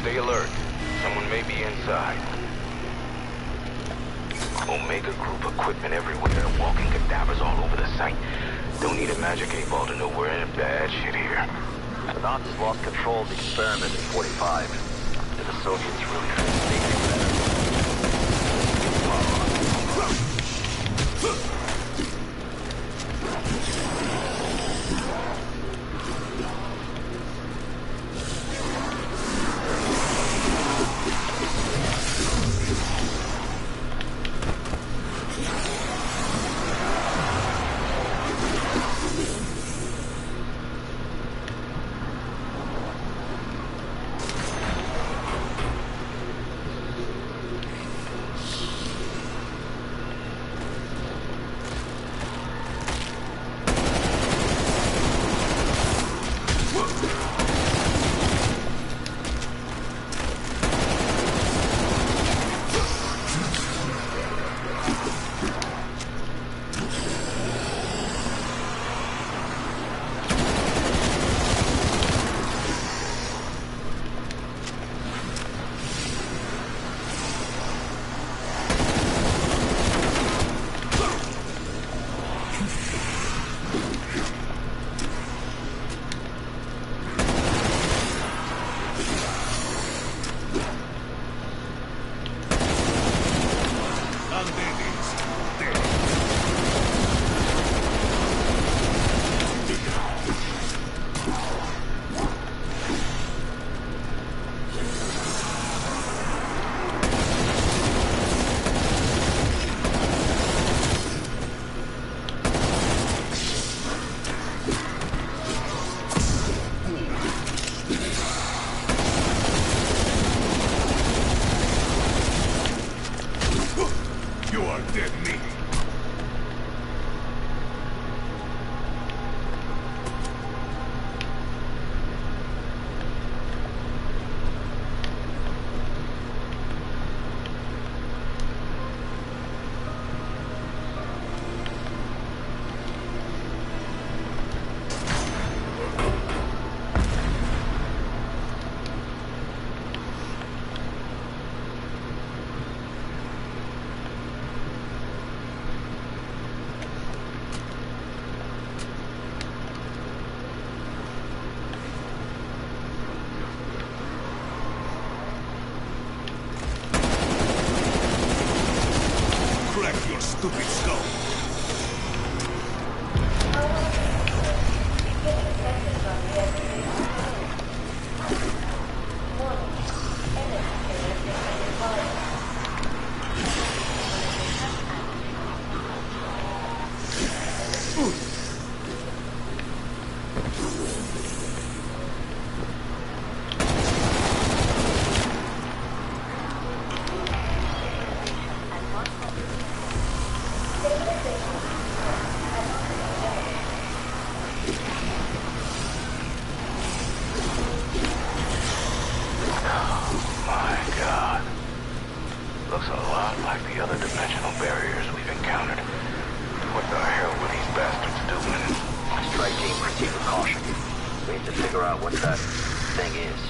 Stay alert. Someone may be inside. Omega Group equipment everywhere. Walking cadavers all over the site. Don't need a magic 8-ball to know we're in bad shit here. The Nazis lost control of the experiment in 45. Did the Soviets really think they knew better? Stupid skull. Looks a lot like the other dimensional barriers we've encountered. What the hell were these bastards doing? Strike team, proceed with caution. We need to figure out what that thing is.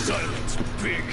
Silence, pig!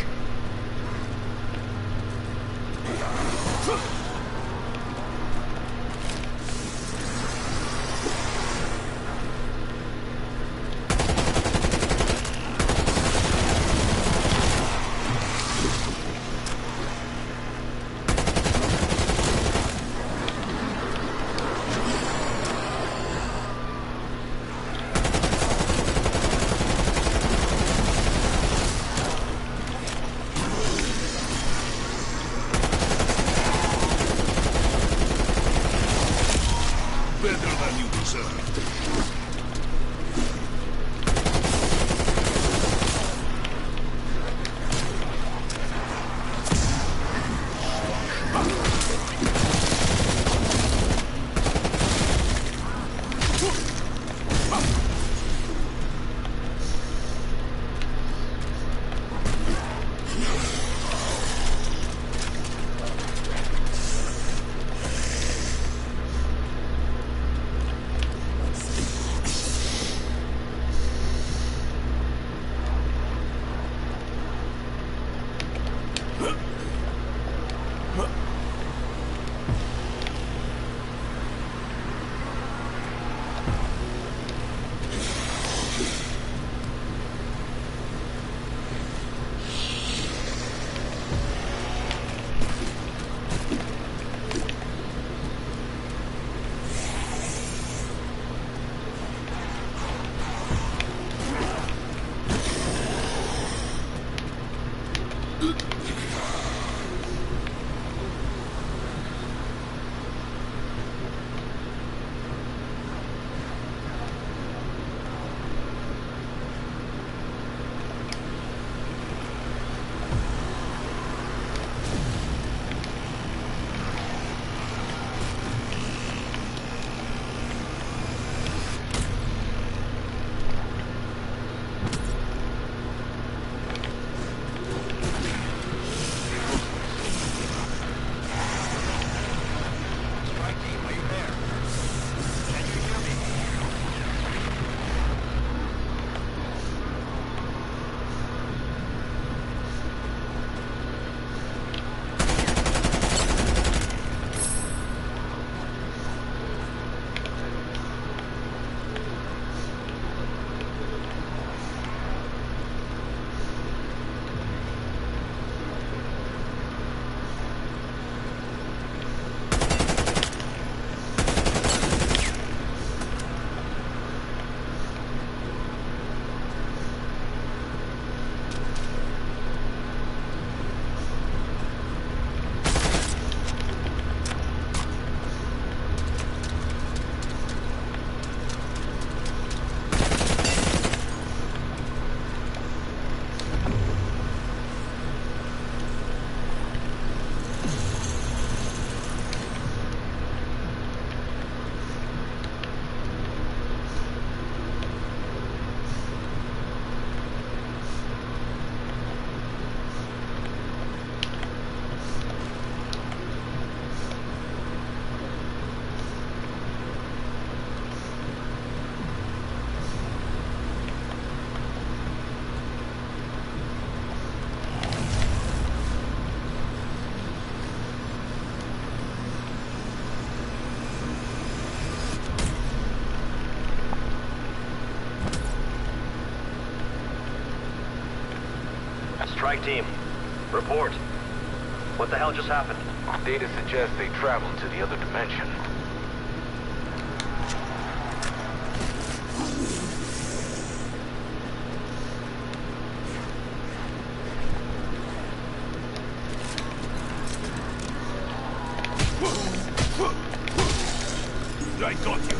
Better than you deserved. Strike team, report. What the hell just happened? Data suggests they traveled to the other dimension. I got you.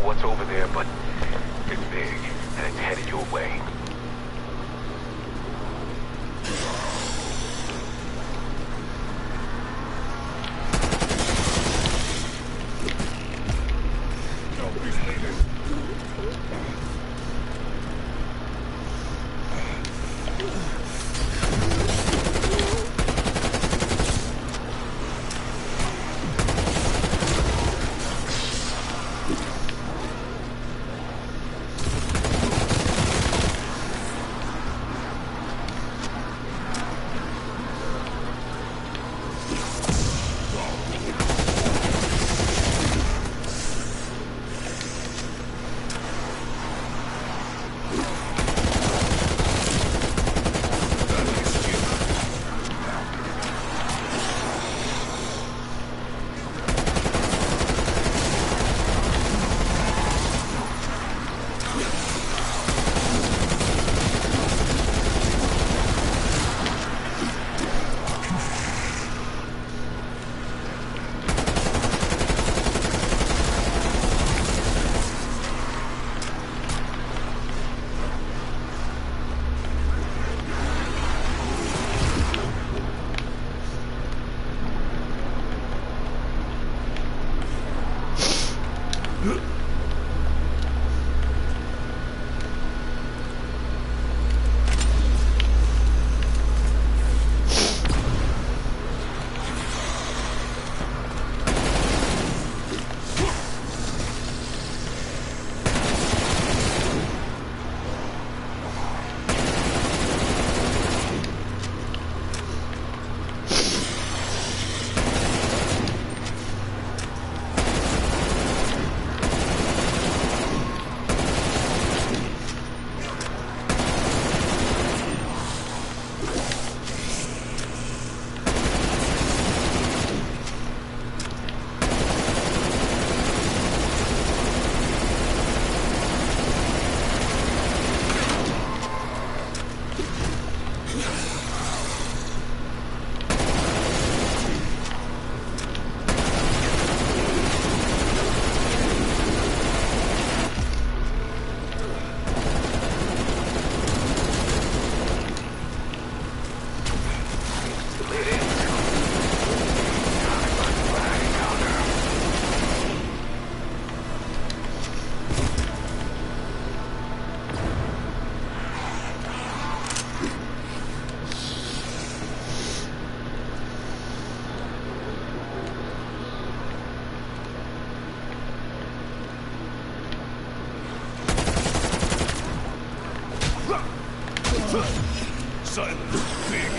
What's over there, but it's big, and it's headed your way. Silence, pig.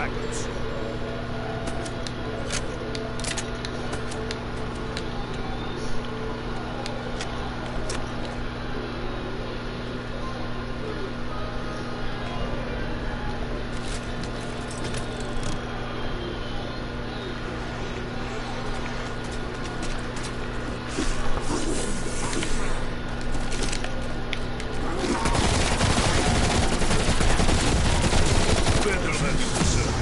faggots. Better than you deserve.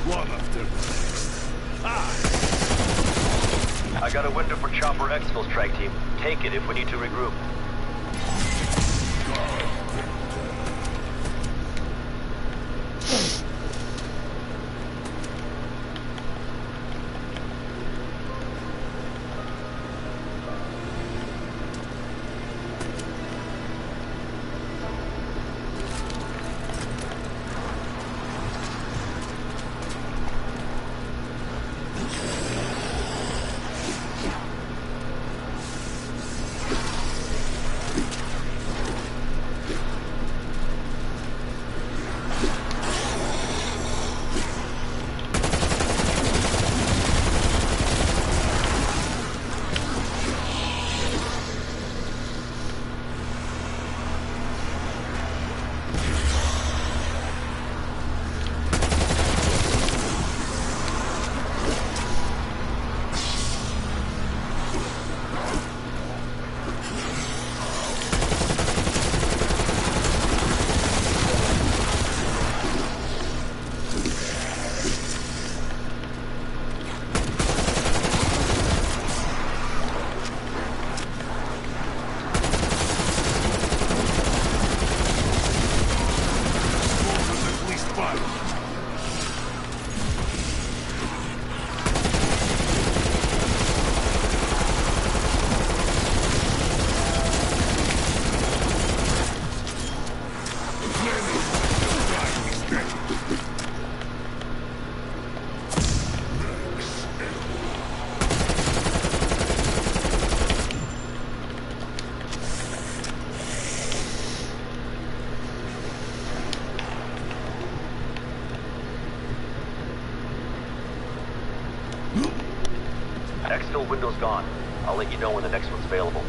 One after the next. I got a window for Chopper Exfil's track team. Take it if we need to regroup. At least five. Exfil window's gone. I'll let you know when the next one's available.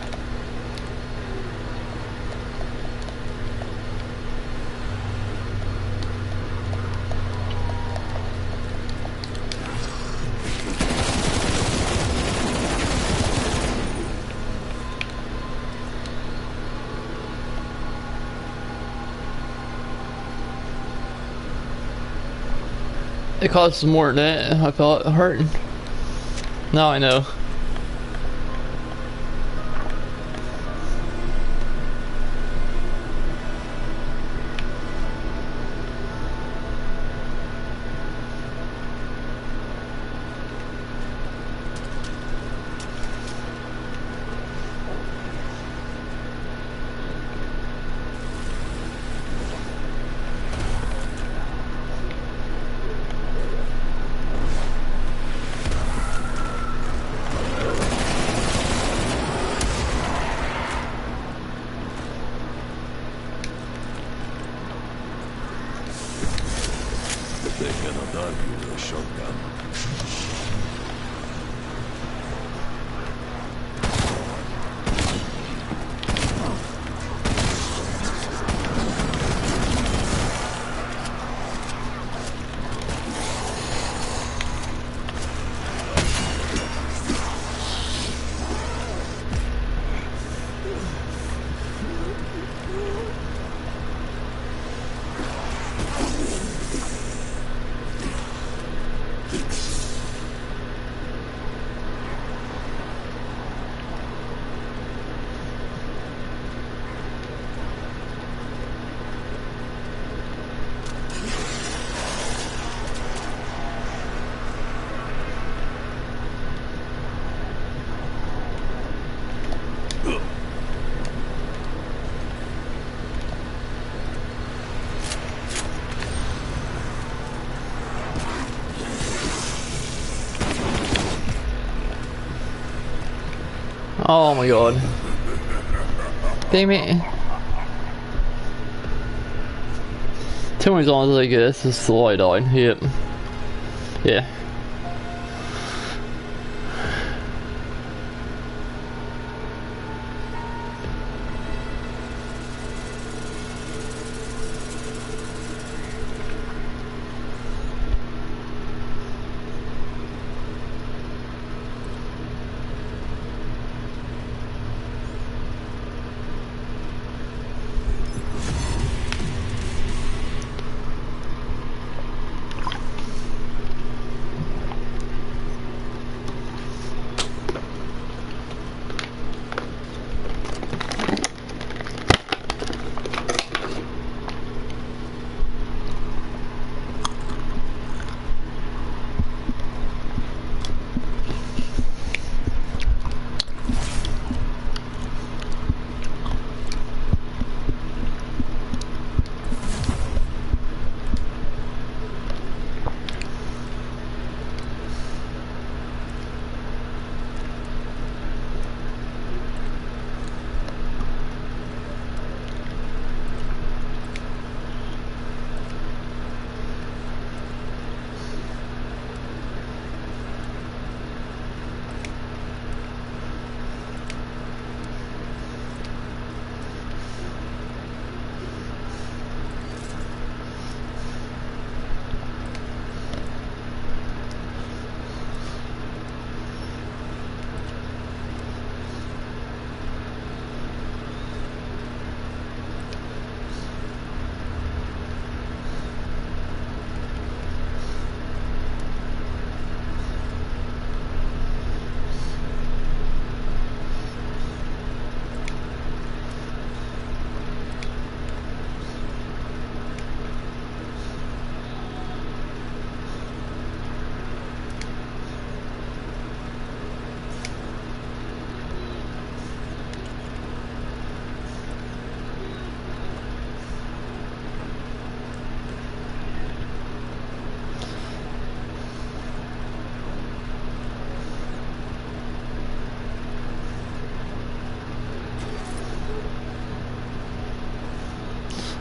It costs more than that. I felt it hurting. Now I know. They cannot argue with a shotgun. Oh my god. Damn it. Too many times I guess this is the way I died. Yep. Yeah.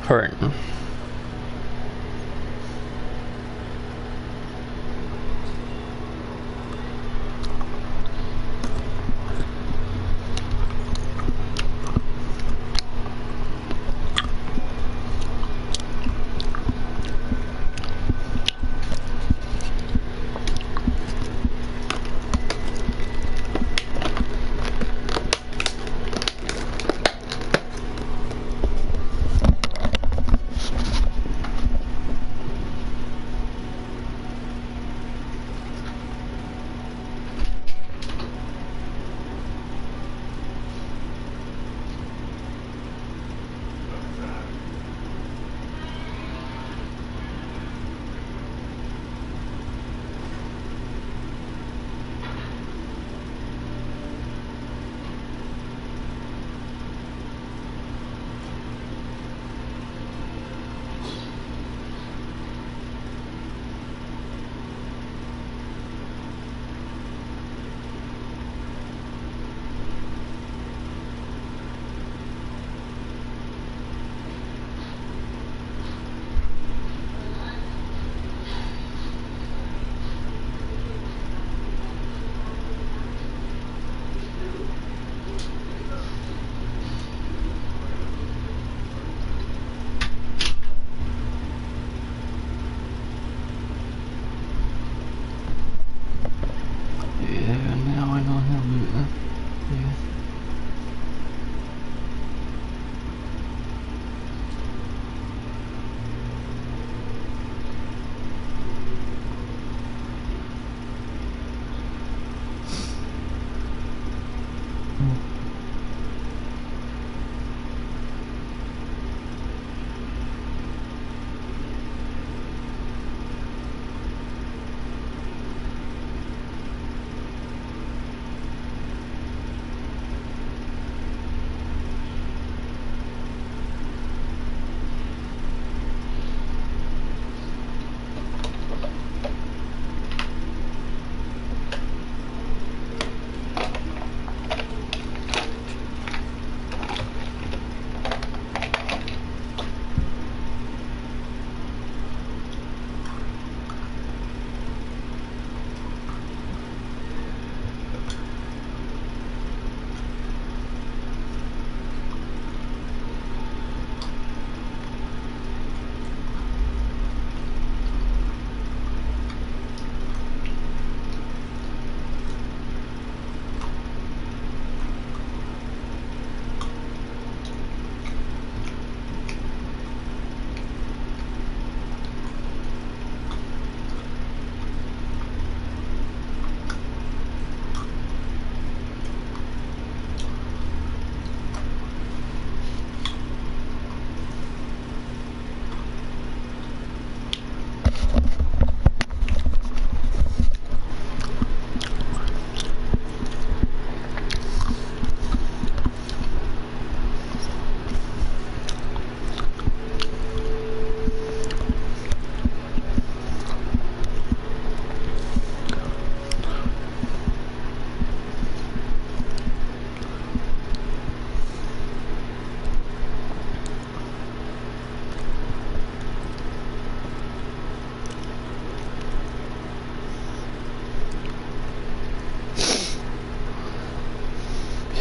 Hurt.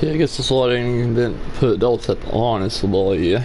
I guess that's why I didn't put double tap on. It's the ball, yeah.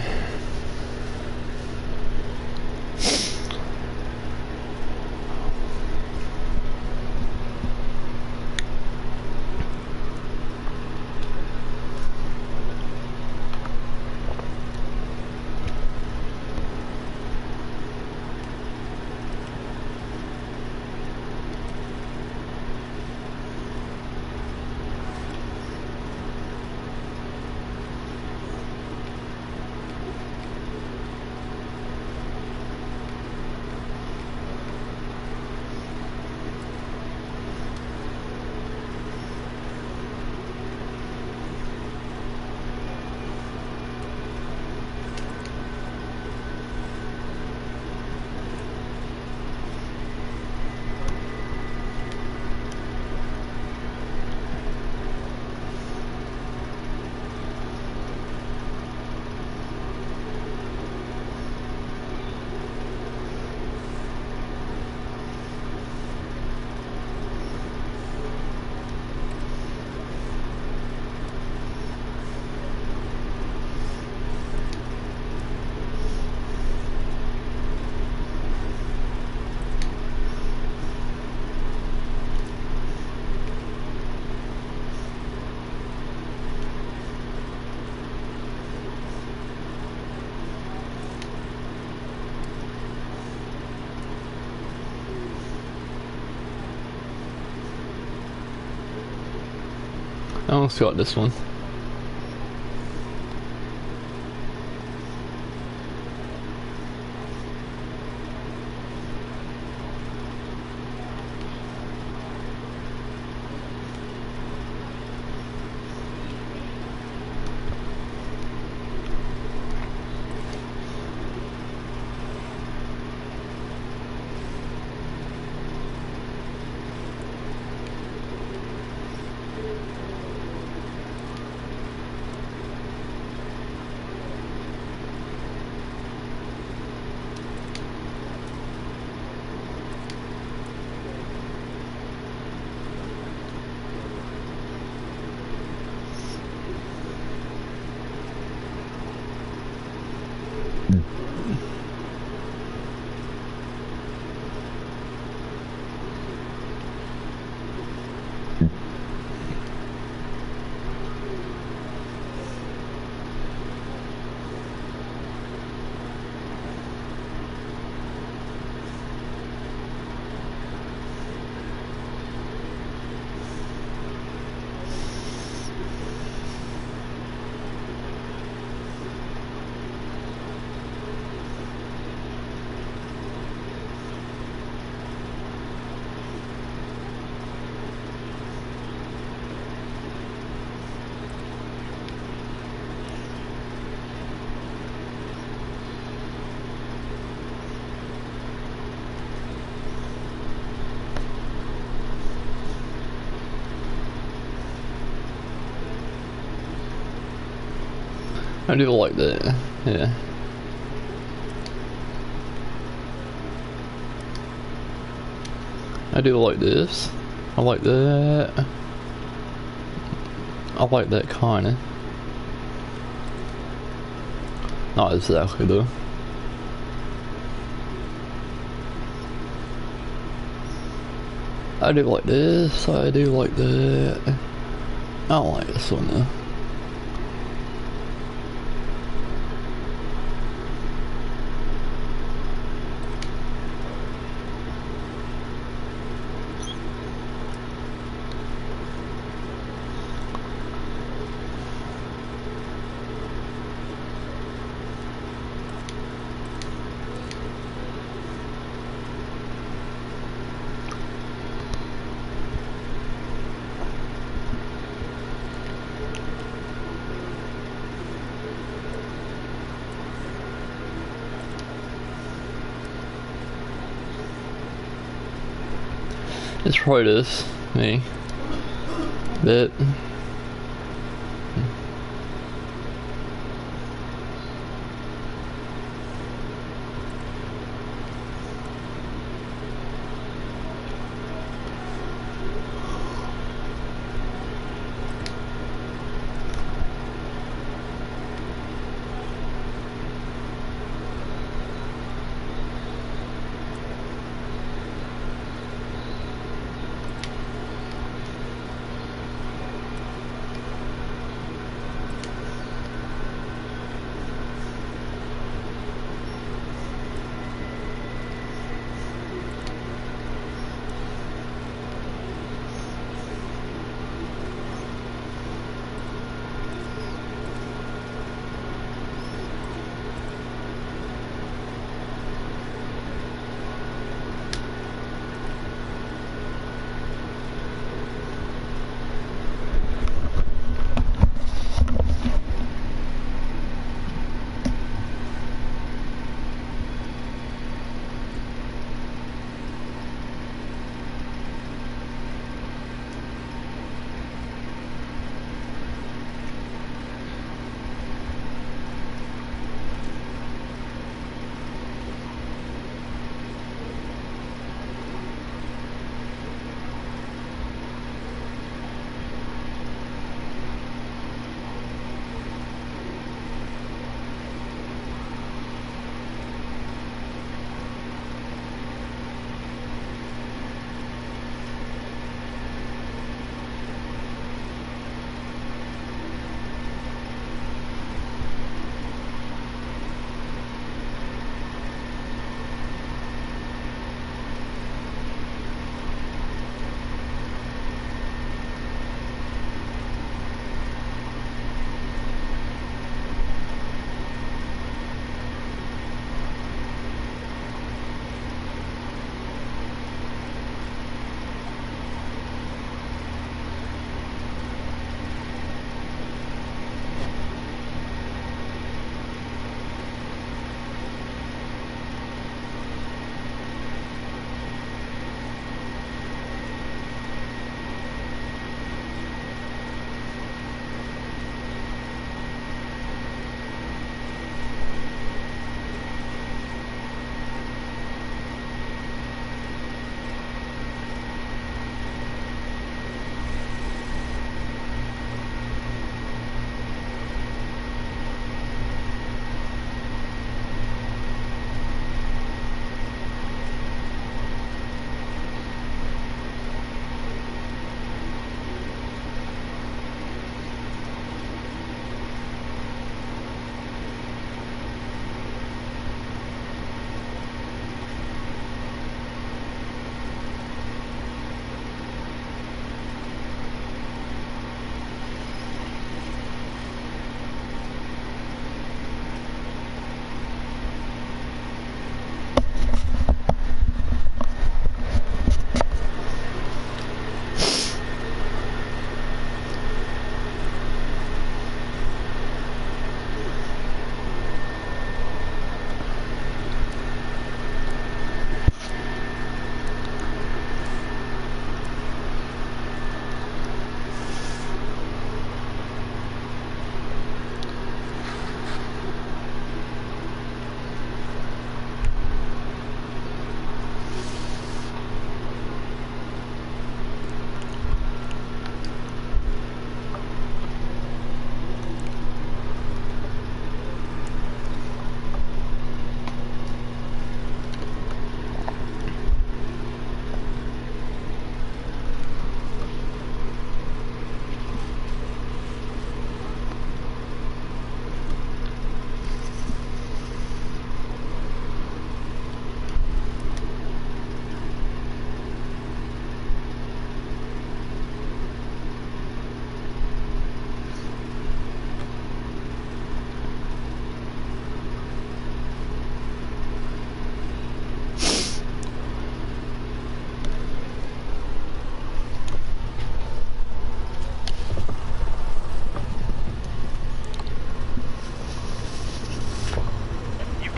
I almost got this one. I do like that, yeah. I do like this. I like that. I like that kinda. Not exactly though. I do like this, I do like that. I don't like this one though. It's probably this, me. Bit.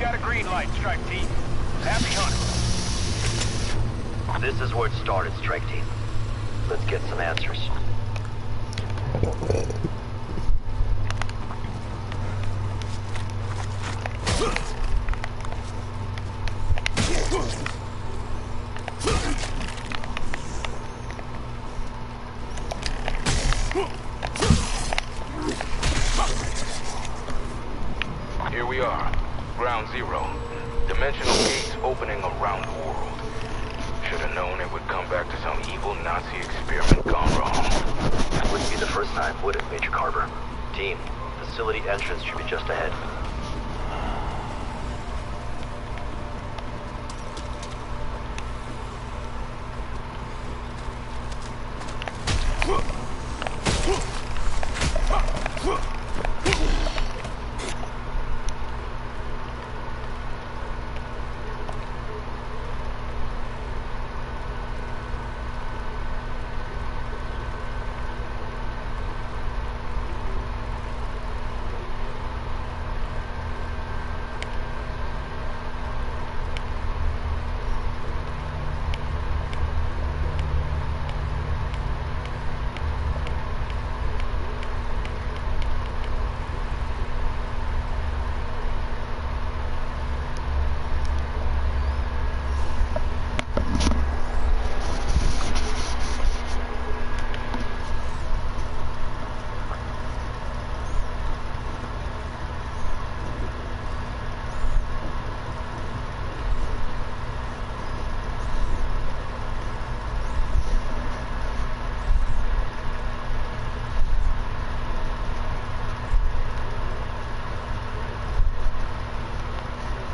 got a green light, strike team. Happy hunting. This is where it started, strike team. Let's get some answers. Here we are. Ground zero. Dimensional gates opening around the world. Should have known it would come back to some evil Nazi experiment gone wrong. Wouldn't be the first time, would it, Major Carver? Team, facility entrance should be just ahead.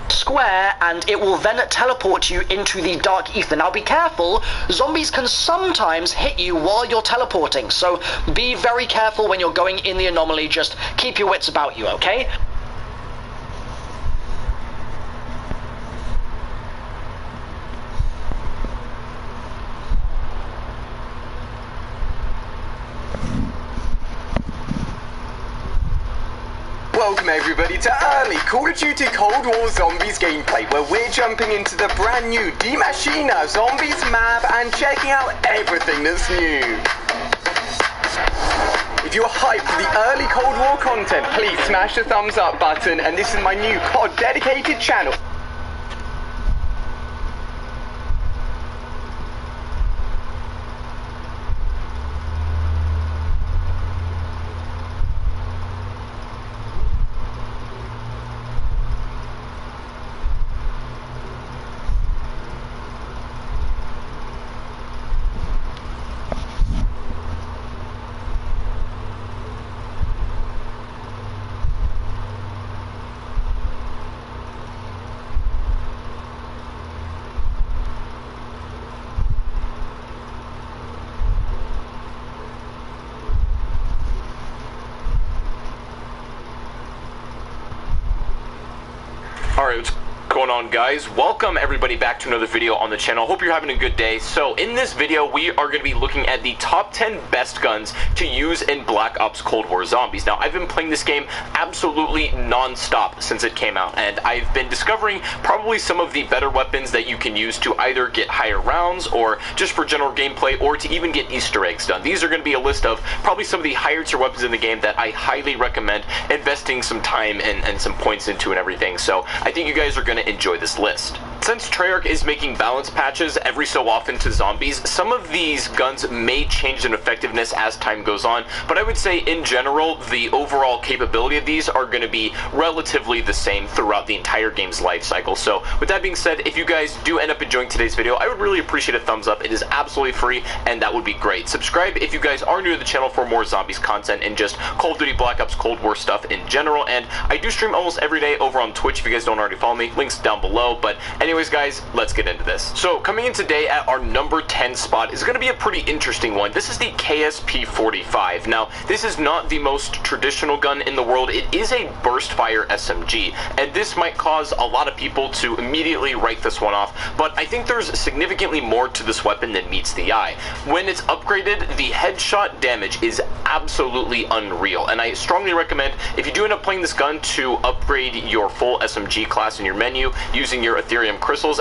Square, and it will then teleport you into the dark ether. Now be careful, zombies can sometimes hit you while you're teleporting, so be very careful when you're going in the anomaly. Just keep your wits about you, okay? Welcome everybody to early Call of Duty Cold War Zombies gameplay, where we're jumping into the brand new Die Maschine Zombies map and checking out everything that's new. If you're hyped for the early Cold War content, please smash the thumbs up button, and this is my new COD dedicated channel. Alright, what's going on, guys? Welcome everybody back to another video on the channel. Hope you're having a good day. So in this video we are going to be looking at the top 10 best guns to use in Black Ops Cold War Zombies. Now I've been playing this game absolutely non-stop since it came out, and I've been discovering probably some of the better weapons that you can use to either get higher rounds or just for general gameplay, or to even get Easter eggs done. These are going to be a list of probably some of the higher tier weapons in the game that I highly recommend investing some time and some points into and everything. So I think you guys are going to enjoy this list. Since Treyarch is making balance patches every so often to zombies, some of these guns may change in effectiveness as time goes on, but I would say in general the overall capability of these are going to be relatively the same throughout the entire game's life cycle. So with that being said, if you guys do end up enjoying today's video, I would really appreciate a thumbs up. It is absolutely free, and that would be great. Subscribe if you guys are new to the channel for more zombies content and just Call of Duty Black Ops Cold War stuff in general. And I do stream almost every day over on Twitch if you guys don't already follow me. Links down below. But anyway, anyways, guys, let's get into this. So coming in today at our number 10 spot is going to be a pretty interesting one. This is the KSP-45. Now, this is not the most traditional gun in the world. It is a burst fire SMG, and this might cause a lot of people to immediately write this one off, but I think there's significantly more to this weapon than meets the eye. When it's upgraded, the headshot damage is absolutely unreal, and I strongly recommend, if you do end up playing this gun, to upgrade your full SMG class in your menu using your Ethereum crystals,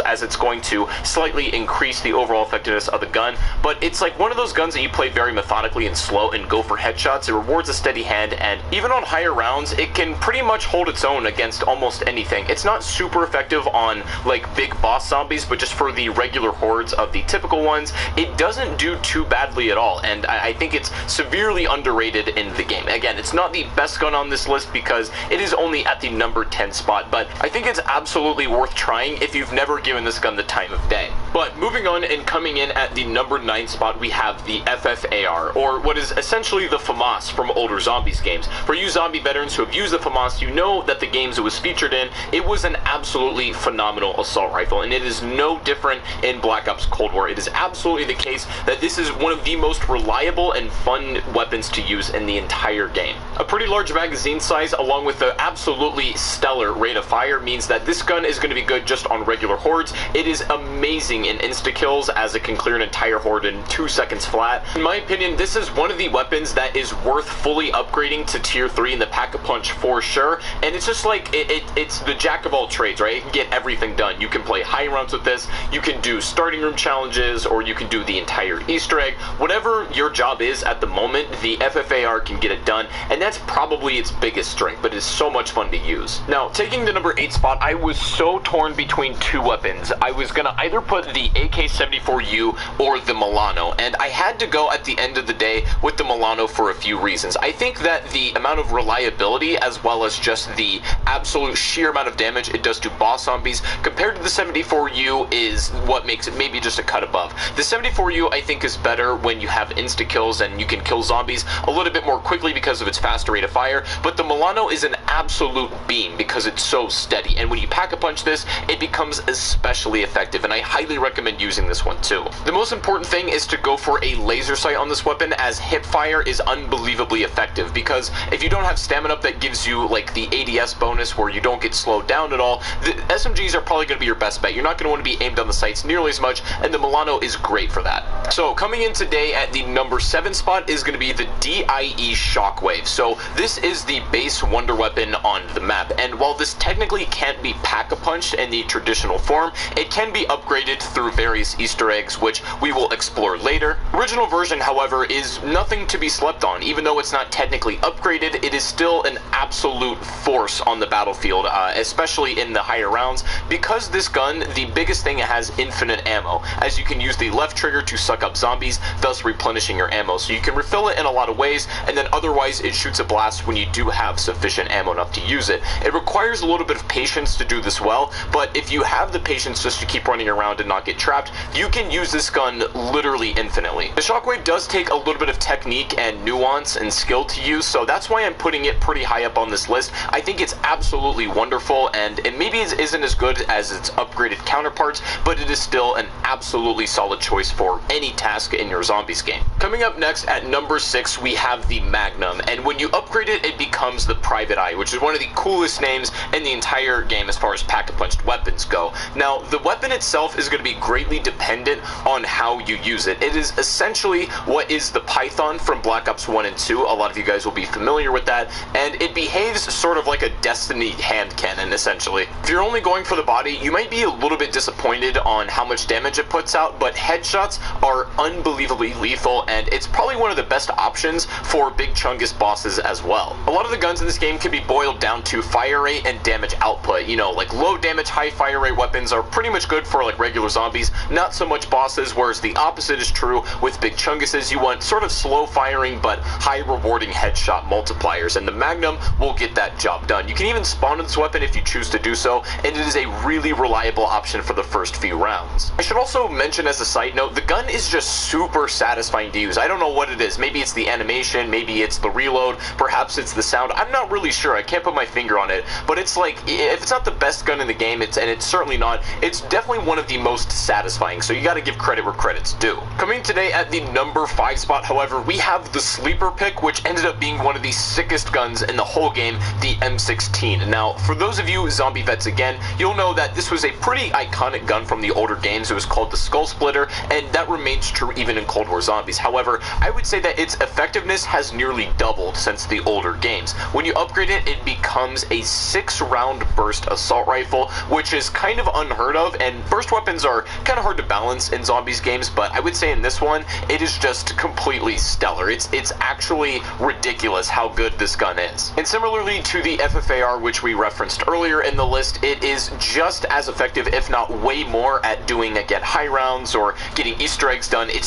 as it's going to slightly increase the overall effectiveness of the gun. But it's like one of those guns that you play very methodically and slow and go for headshots. It rewards a steady hand, and even on higher rounds, it can pretty much hold its own against almost anything. It's not super effective on like big boss zombies, but just for the regular hordes of the typical ones, it doesn't do too badly at all, and I think it's severely underrated in the game. Again, it's not the best gun on this list because it is only at the number 10 spot, but I think it's absolutely worth trying if you've never given this gun the time of day. But moving on, and coming in at the number 9 spot, we have the FFAR, or what is essentially the FAMAS from older Zombies games. For you zombie veterans who have used the FAMAS, you know that the games it was featured in, it was an absolutely phenomenal assault rifle, and it is no different in Black Ops Cold War. It is absolutely the case that this is one of the most reliable and fun weapons to use in the entire game. A pretty large magazine size, along with the absolutely stellar rate of fire, means that this gun is going to be good just on regular hordes. It is amazing in insta-kills, as it can clear an entire horde in 2 seconds flat. In my opinion, this is one of the weapons that is worth fully upgrading to tier 3 in the Pack-a-Punch for sure, and it's just like, it's the jack of all trades, right? It can get everything done. You can play high rounds with this, you can do starting room challenges, or you can do the entire Easter egg. Whatever your job is at the moment, the FFAR can get it done, and that's probably its biggest strength, but it's so much fun to use. Now, taking the number 8 spot, I was so torn between two weapons. I was gonna either put the AK-74U or the Milano, and I had to go at the end of the day with the Milano for a few reasons. I think that the amount of reliability, as well as just the absolute sheer amount of damage it does to boss zombies compared to the 74U, is what makes it maybe just a cut above. The 74U, I think, is better when you have insta-kills and you can kill zombies a little bit more quickly because of its faster rate of fire, but the Milano is an absolute beam because it's so steady, and when you pack-a-punch this, it becomes especially effective, and I highly recommend using this one too. The most important thing is to go for a laser sight on this weapon, as hip fire is unbelievably effective, because if you don't have stamina up that gives you like the ADS bonus where you don't get slowed down at all, the SMGs are probably going to be your best bet. You're not going to want to be aimed on the sights nearly as much, and the Milano is great for that. So coming in today at the number 7 spot is going to be the DIE Shockwave. So this is the base wonder weapon on the map, and while this technically can't be pack-a-punched in the traditional form, it can be upgraded through various Easter eggs, which we will explore later. Original version, however, is nothing to be slept on. Even though it's not technically upgraded, it is still an absolute force on the battlefield, especially in the higher rounds, because this gun, the biggest thing, it has infinite ammo, as you can use the left trigger to suck up zombies, thus replenishing your ammo. So you can refill it in a lot of ways, and then otherwise it shoots a blast when you do have sufficient ammo enough to use it. It requires a little bit of patience to do this well, but if you have the patience just to keep running around and not get trapped, you can use this gun literally infinitely. The Shockwave does take a little bit of technique and nuance and skill to use, so that's why I'm putting it pretty high up on this list. I think it's absolutely wonderful, and it maybe isn't as good as its upgraded counterparts, but it is still an absolutely solid choice for any task in your zombies game. Coming up next at number 6, we have the Magnum, and when you upgrade it, it becomes the Private Eye, which is one of the coolest names in the entire game as far as pack-a-punched weapons go. Now, the weapon itself is going to be greatly dependent on how you use it. It is essentially what is the Python from Black Ops 1 and 2. A lot of you guys will be familiar with that, and it behaves sort of like a Destiny hand cannon, essentially. If you're only going for the body, you might be a little bit disappointed on how much damage it puts out, but headshots are unbelievably lethal, and it's probably one of the best options for big chungus bosses as well. A lot of the guns in this game can be boiled down to fire rate and damage output. You know, like low damage, high fire rate weapons are pretty much good for like regular zombies, not so much bosses, whereas the opposite is true with big chunguses. You want sort of slow firing but high rewarding headshot multipliers, and the Magnum will get that job done. done. You can even spawn this weapon if you choose to do so, and it is a really reliable option for the first few rounds. I should also mention as a side note, the gun is just super satisfying to use. I don't know what it is. Maybe it's the animation, maybe it's the reload, perhaps it's the sound. I'm not really sure. I can't put my finger on it, but it's like, if it's not the best gun in the game, and it's certainly not, it's definitely one of the most satisfying, so you gotta give credit where credit's due. Coming today at the number 5 spot, however, we have the sleeper pick, which ended up being one of the sickest guns in the whole game, the M16. Now, for those of you zombie vets again, you'll know that this was a pretty iconic gun from the older games. It was called the Skull Splitter, and that remains true even in Cold War Zombies. However, I would say that its effectiveness has nearly doubled since the older games. When you upgrade it, it becomes a 6-round burst assault rifle, which is kind of unheard of, and burst weapons are kind of hard to balance in Zombies games, but I would say in this one, it is just completely stellar. It's actually ridiculous how good this gun is. And similarly to the FFAR, which we referenced earlier in the list, it is just as effective, if not way more, at doing get high rounds or getting Easter eggs done. It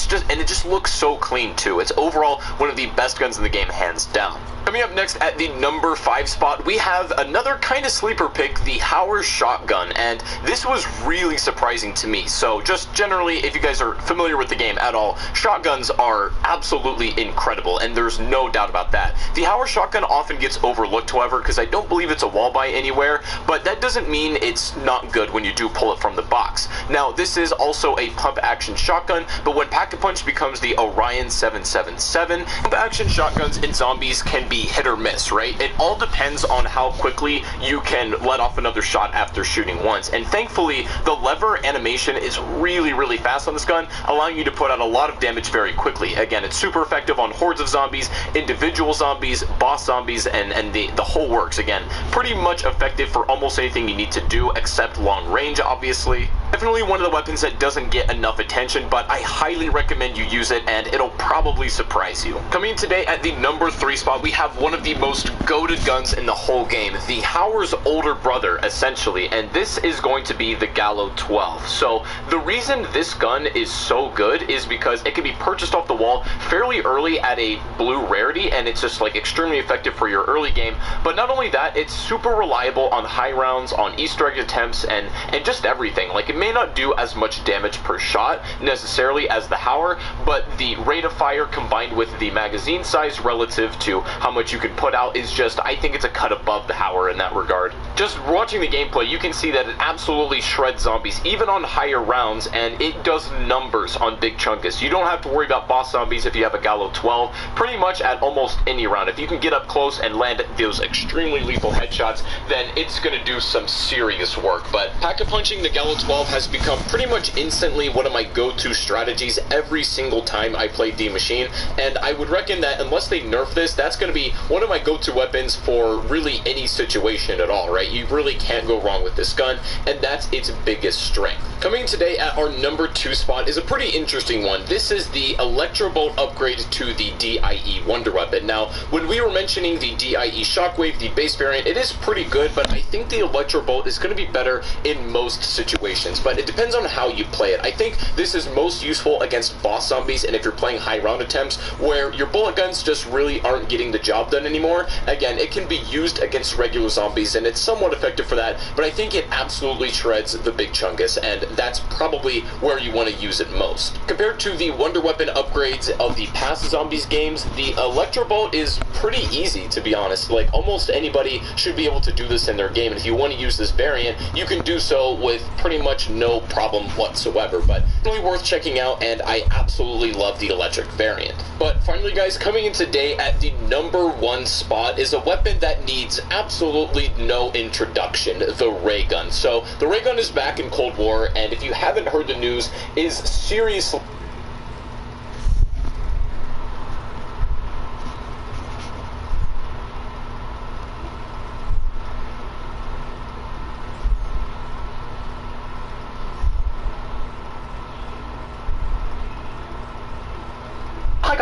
just looks so clean too. It's overall one of the best guns in the game, hands down. Coming up next at the number 5 spot, we have another kind of sleeper pick, the Hauer shotgun, and this was really surprising to me. So just generally, if you guys are familiar with the game at all, shotguns are absolutely incredible, and there's no doubt about that. The Hauer shotgun often gets overlooked, however, because I don't believe it's a wall buy anywhere, but that doesn't mean it's not good when you do pull it from the box. Now, this is also a pump action shotgun, but when Pack-a-Punch becomes the Orion 777, pump action shotguns in Zombies can be hit or miss, right? It all depends on how quickly you can let off another shot after shooting once, and thankfully the lever animation is really fast on this gun, allowing you to put out a lot of damage very quickly. Again, it's super effective on hordes of zombies, individual zombies, boss zombies, and the whole works. Again, pretty much effective for almost anything you need to do except long range, obviously. Definitely one of the weapons that doesn't get enough attention, but I highly recommend you use it, and it'll probably surprise you. Coming in today at the number 3 spot, we have one of the most goated guns in the whole game, the Hauer's older brother, essentially, and this is going to be the Gallo 12. So the reason this gun is so good is because it can be purchased off the wall fairly early at a blue rarity, and it's just like extremely effective for your early game. But not only that, it's super reliable on high rounds, on Easter egg attempts, and just everything. Like, it may not do as much damage per shot necessarily as the Hauer, but the rate of fire combined with the magazine size relative to how much you can put out is just, I think it's a cut above the Hauer in that regard. Just watching the gameplay, you can see that it absolutely shreds zombies, even on higher rounds, and it does numbers on Big Chunkus. You don't have to worry about boss zombies if you have a Gallo 12, pretty much at almost any round. If you can get up close and land those extremely lethal headshots, then it's going to do some serious work. But Pack-a-Punching the Gallo 12 has become pretty much instantly one of my go-to strategies every single time I play D Machine, and I would reckon that unless they nerf this, that's going to be one of my go-to weapons for really any situation at all, right? You really can't go wrong with this gun, and that's its biggest strength. Coming today at our number 2 spot is a pretty interesting one. This is the Electrobolt upgrade to the DIE Wonder Weapon. Now, when we were mentioning the DIE Shockwave, the base variant, it is pretty good, but I think the Electrobolt is going to be better in most situations, but it depends on how you play it. I think this is most useful against boss zombies, and if you're playing high round attempts where your bullet guns just really aren't getting the job done anymore. Again, it can be used against regular zombies, and it's somewhat effective for that, but I think it absolutely shreds the Big Chunkus, and that's probably where you want to use it most. Compared to the Wonder Weapon upgrades of the past Zombies games, the Electrobolt is pretty easy, to be honest. Like, almost anybody should be able to do this in their game, and if you want to use this variant, you can do so with pretty much no problem whatsoever, but really worth checking out, and I absolutely love the electric variant. But finally, guys, coming in today at the number 1 spot is a weapon that needs absolutely no introduction, the ray gun. So the ray gun is back in Cold War, and if you haven't heard the news, is seriously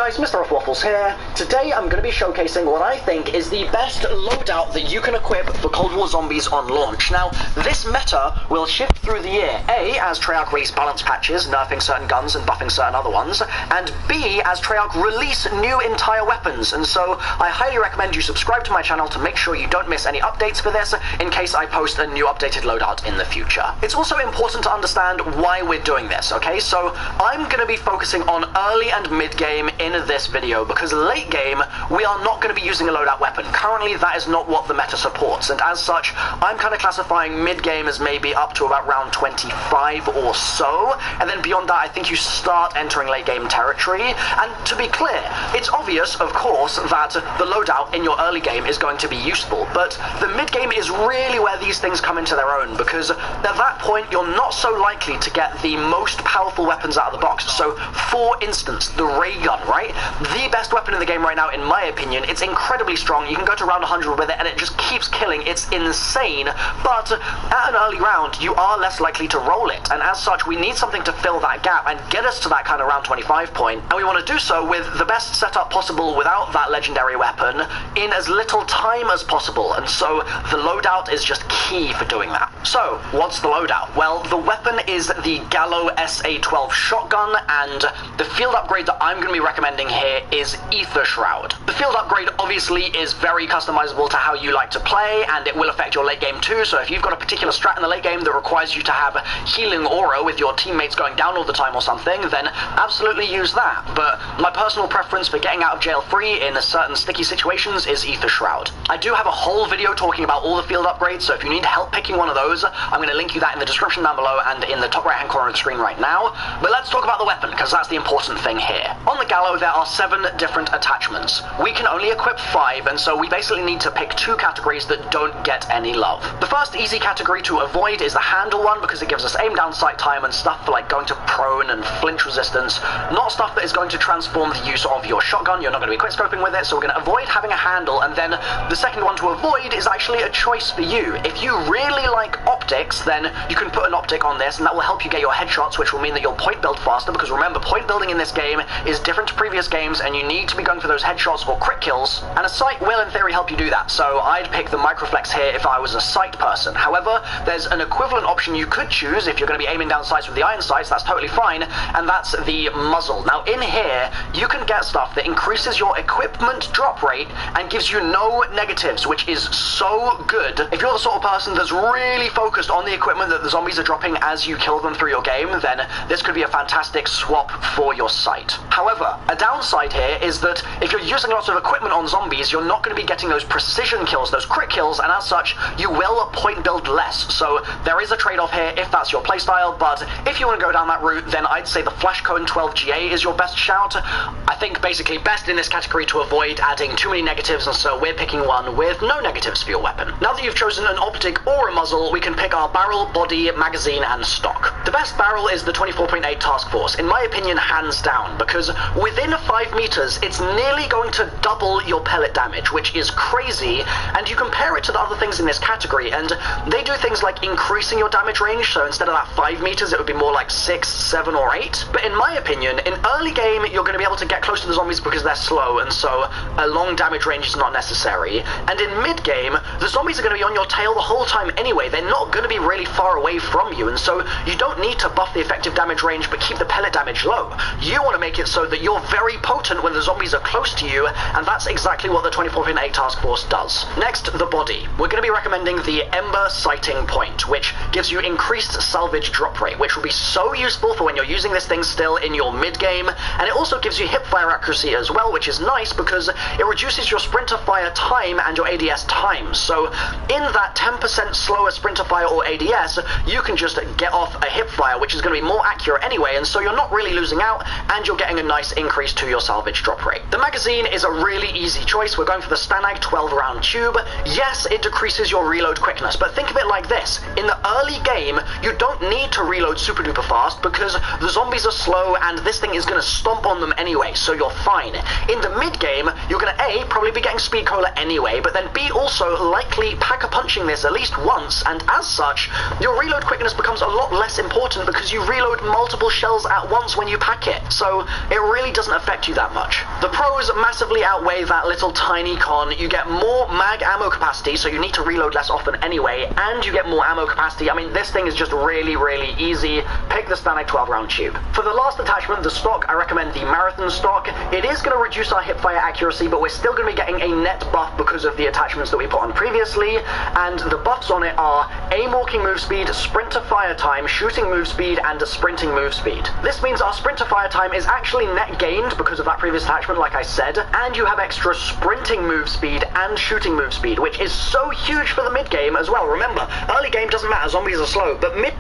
guys, Mr. F Waffles here. Today I'm going to be showcasing what I think is the best loadout that you can equip for Cold War Zombies on launch. Now, this meta will shift through the year, A, as Treyarch release balance patches, nerfing certain guns and buffing certain other ones, and B, as Treyarch release new entire weapons. And so I highly recommend you subscribe to my channel to make sure you don't miss any updates for this in case I post a new updated loadout in the future. It's also important to understand why we're doing this, okay? So I'm going to be focusing on early and mid game in this video, because late game we are not going to be using a loadout weapon. Currently that is not what the meta supports, and as such I'm kind of classifying mid game as maybe up to about round 25 or so, and then beyond that I think you start entering late game territory. And to be clear, it's obvious of course that the loadout in your early game is going to be useful, but the mid game is really where these things come into their own, because at that point you're not so likely to get the most powerful weapons out of the box. So for instance, the ray gun, right? The best weapon in the game right now, in my opinion. It's incredibly strong. You can go to round 100 with it and it just keeps killing. It's insane, but at an early round you are less likely to roll it, and as such we need something to fill that gap and get us to that kind of round 25 point, and we want to do so with the best setup possible without that legendary weapon in as little time as possible, and so the loadout is just key for doing that. So what's the loadout? Well, the weapon is the Gallo SA-12 shotgun, and the field upgrade that I'm going to be recommending here is Ether Shroud. The field upgrade obviously is very customizable to how you like to play, and it will affect your late game too, so if you've got a particular strat in the late game that requires you to have healing aura with your teammates going down all the time or something, then absolutely use that. But my personal preference for getting out of jail free in certain sticky situations is Ether Shroud. I do have a whole video talking about all the field upgrades, so if you need help picking one of those, I'm going to link you that in the description down below and in the top right hand corner of the screen right now. But let's talk about the weapon, because that's the important thing here. On the Gallo there are 7 different attachments. We can only equip 5, and so we basically need to pick 2 categories that don't get any love. The first easy category to avoid is the handle one, because it gives us aim down sight time and stuff for like going to prone and flinch resistance, not stuff that is going to transform the use of your shotgun. You're not going to be quick scoping with it, so we're going to avoid having a handle. And then the second one to avoid is actually a choice for you. If you really like optics, then you can put an optic on this, and that will help you get your headshots, which will mean that you'll point build faster, because remember, point building in this game is different to previous games, and you need to be going for those headshots or crit kills, and a sight will in theory help you do that. So I'd pick the microflex here if I was a sight person. However, there's an equivalent option you could choose if you're going to be aiming down sights with the iron sights. That's totally fine, and that's the muzzle. Now in here you can get stuff that increases your equipment drop rate and gives you no negatives, which is so good. If you're the sort of person that's really focused on the equipment that the zombies are dropping as you kill them through your game, then this could be a fantastic swap for your sight. However, a downside here is that if you're using lots of equipment on zombies, you're not going to be getting those precision kills, those crit kills, and as such you will point build less. So there is a trade-off here if that's your playstyle, but if you want to go down that route, then I'd say the Flash Cone 12GA is your best shout. I think basically best in this category to avoid adding too many negatives, and so we're picking one with no negatives for your weapon. Now that you've chosen an optic or a muzzle, we can pick our barrel, body, magazine, and stock. The best barrel is the 24.8 Task Force, in my opinion, hands down, because within 5 meters, it's nearly going to double your pellet damage, which is crazy, and you compare it to the other things in this category, and they do things like increasing your damage range, so instead of that 5 meters, it would be more like 6, 7, or 8. But in my opinion, in early game, you're going to be able to get close to the zombies because they're slow, and so a long damage range is not necessary. And in mid game, the zombies are going to be on your tail the whole time anyway. They're not going to be really far away from you, and so you don't need to buff the effective damage range but keep the pellet damage low. You want to make it so that you're very potent when the zombies are close to you, and that's exactly what the 24.8 Task Force does. Next, the body. We're going to be recommending the Ember Sighting Point, which gives you increased salvage drop rate, which will be so useful for when you're using this thing still in your mid game, and it also gives you hip fire accuracy as well, which is nice because it reduces your sprinter fire time and your ADS time. So in that 10% slower sprinter fire or ADS, you can just get off a hip fire, which is going to be more accurate anyway, and so you're not really losing out, and you're getting a nice increase to your salvage drop rate. The magazine is a really easy choice. We're going for the Stanag 12-round tube. Yes, it decreases your reload quickness, but think of it like this. In the early game, you don't need to reload super duper fast because the zombies are slow and this thing is going to stomp on them anyway, so you're fine. In the mid game, you're going to A, probably be getting speed cola anyway, but then B, also likely pack-a-punching this at least once, and as such, your reload quickness becomes a lot less important because you reload multiple shells at once when you pack it, so it really doesn't affect you that much. The pros massively outweigh that little tiny con. You get more mag ammo capacity, so you need to reload less often anyway, and you get more ammo capacity. I mean, this thing is just really, really easy. Pick the Stanag 12-round tube. For the last attachment, the stock, I recommend the Marathon stock. It is going to reduce our hipfire accuracy, but we're still going to be getting a net buff because of the attachments that we put on previously, and the buffs on it are aim walking move speed, sprint to fire time, shooting move speed, and sprinting move speed. This means our sprint to fire time is actually net gained because of that previous attachment, like I said, and you have extra sprinting move speed and shooting move speed, which is so huge for the mid game as well. Remember, early game doesn't matter, zombies are slow, but mid